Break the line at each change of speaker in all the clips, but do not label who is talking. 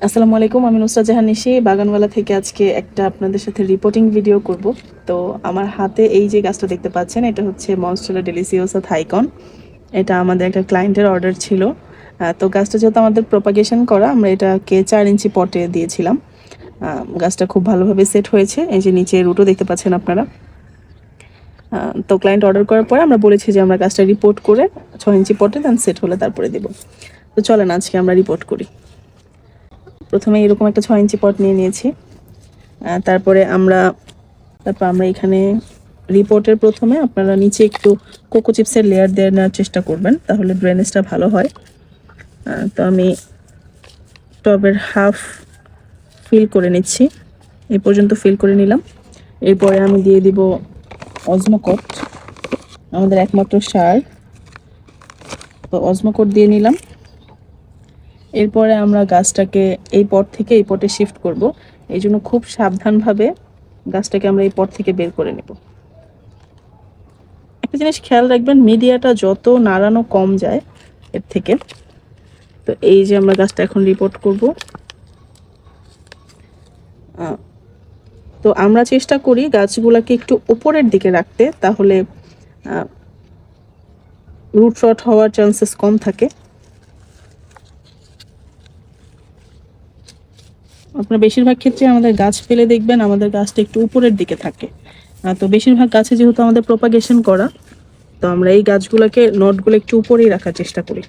আসসালামু আলাইকুম, আমি নুসরাত জাহান নিশি বাগানওয়ালা থেকে আজকে একটা আপনাদের সাথে রিপোর্টিং ভিডিও করব। তো আমার হাতে এই যে গাছটা দেখতে পাচ্ছেন, এটা হচ্ছে মনস্টেরা ডেলিসিওসা থাইকন। এটা আমাদের একটা ক্লায়েন্টের অর্ডার ছিল। তো গাছটা যেহেতু আমাদের প্রপাগেশন করা, আমরা এটাকে 4 ইঞ্চি পটে দিয়েছিলাম। গাছটা খুব ভালোভাবে সেট হয়েছে, এই যে নিচে রুটও দেখতে পাচ্ছেন আপনারা। তো ক্লায়েন্ট অর্ডার করার পরে আমরা বলেছি যে আমরা গাছটা রিপোর্ট করে 6 ইঞ্চি পটে দেন সেট হলে তারপরে দেব। তো চলেন আজকে আমরা রিপোর্ট করি। প্রথমে এরকম একটা 6 ইঞ্চি পট নিয়ে নিয়েছি। তারপর আমরা এখানে রিপোর্টের প্রথমে আপনারা নিচে একটু কোকো চিপসের লেয়ার দিয়ে নেওয়ার চেষ্টা করবেন, তাহলে ড্রেনেজটা ভালো হয়। তো আমি টবের হাফ ফিল করে নিচ্ছি, এই পর্যন্ত ফিল করে নিলাম। এরপরে আমি দিয়ে দিব অজমোকট, আমাদের একমাত্র সার। তো অজমোকট দিয়ে নিলাম। এরপরে আমরা গাছটাকে এই পট থেকে এই পটে শিফট করব, এই জন্য খুব সাবধানভাবে গাছটাকে আমরা এই পট থেকে বের করে নেব। একটা জিনিস খেয়াল রাখবেন, মিডিয়াটা যত নাড়ানো কম যায় এর থেকে। তো এই যে আমরা গাছটা এখন রিপোর্ট করব। তো আমরা চেষ্টা করি গাছগুলোকে একটু উপরের দিকে রাখতে, তাহলে রুট রট হওয়ার চান্সেস কম থাকে। আপনার বেশিরভাগ ক্ষেত্রে আমাদের গাছ ফেলে দেখবেন আমাদের গাছটা একটু উপরের দিকে থাকে। তো বেশিরভাগ গাছে যেহেতু আমাদের প্রপাগেশন করা, তো আমরা এই গাছগুলোকে নটগুলো একটু উপরেই রাখার চেষ্টা করি।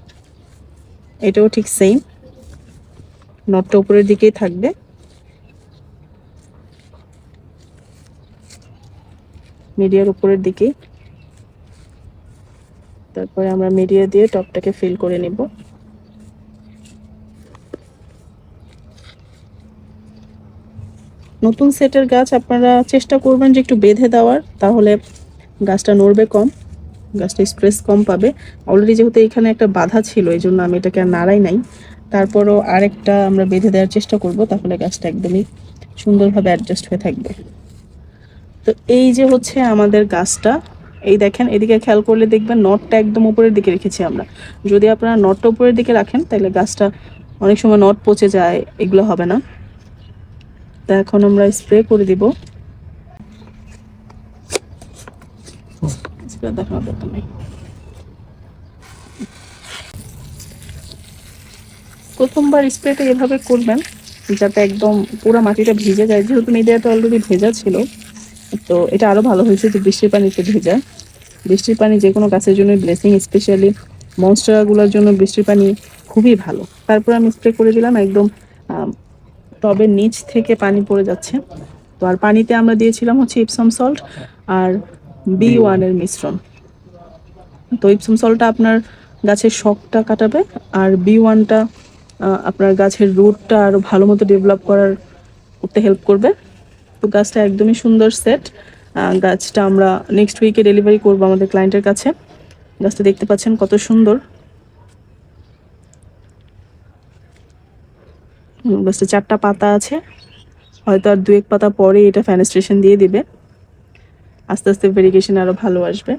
এটাও ঠিক সেম, নটটা উপরের দিকেই থাকবে। মিডিয়ার উপরের দিকে। তারপরে আমরা মিডিয়া দিয়ে টপটাকে ফিল করে নিব। নতুন সেটের গাছ আপনারা চেষ্টা করবেন যে একটু বেঁধে দেওয়ার, তাহলে গাছটা নড়বে কম, গাছটা স্ট্রেস কম পাবে। অলরেডি যেহেতু এখানে একটা বাধা ছিল, এই জন্য আমি এটাকে আর নাড়াই নাই। তারপরও আরেকটা আমরা বেঁধে দেওয়ার চেষ্টা করব, তাহলে গাছটা একদমই সুন্দরভাবে অ্যাডজাস্ট হয়ে থাকবে। তো এই যে হচ্ছে আমাদের গাছটা, এই দেখেন এদিকে খেয়াল করলে দেখবেন নটটা একদম উপরের দিকে রেখেছি আমরা। যদি আপনারা নটটা উপরের দিকে রাখেন তাহলে গাছটা অনেক সময় নট পচে যায়, এগুলো হবে না। তা এখন আমরা স্প্রে করে দিব। দেখানোর দরকার নেই। প্রথমবার স্প্রেটা এভাবে করবেন যাতে একদম পুরো মাটিটা ভিজে যায়, যেহেতু মিডিয়াটা অলরেডি ভেজা ছিল। তো এটা আরো ভালো হয়েছে যে বৃষ্টির পানিতে ভেজা। বৃষ্টির পানি যে কোনো গাছের জন্য ব্লেসিং, স্পেশালি মনস্টেরাগুলোর জন্য বৃষ্টির পানি খুবই ভালো। তারপর আমি স্প্রে করে দিলাম, একদম টবের নিচ থেকে পানি পড়ে যাচ্ছে। তো আর পানিতে আমরা দিয়েছিলাম হচ্ছে ইপসম সল্ট আর B1 মিশ্রণ। তো ইপসম সল্টটা আপনার গাছের শকটা কাটাবে, আর B1টা আপনার গাছের রুটটা আরও ভালো মতো ডেভেলপ করতে হেল্প করবে। তো গাছটা একদমই সুন্দর সেট। গাছটা আমরা নেক্সট উইকে ডেলিভারি করবো আমাদের ক্লায়েন্টের কাছে। গাছটা দেখতে পাচ্ছেন কত সুন্দর। গাছটা 4টা পাতা আছে, হয়তো আর 2-1 পাতা পরে এটা ফেনেস্ট্রেশন দিয়ে দিবে, আস্তে আস্তে ভেরিগেশন আরো ভালো আসবে।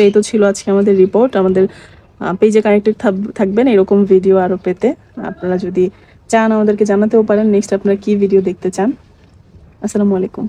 এই তো ছিল আজকে আমাদের রিপোর্ট। আমাদের পেজে কানেক্টেড থাকবেন এরকম ভিডিও আরো পেতে। আপনারা যদি চান আমাদেরকে জানাতেও পারেন নেক্সট আপনারা কি ভিডিও দেখতে চান। আসসালামু আলাইকুম।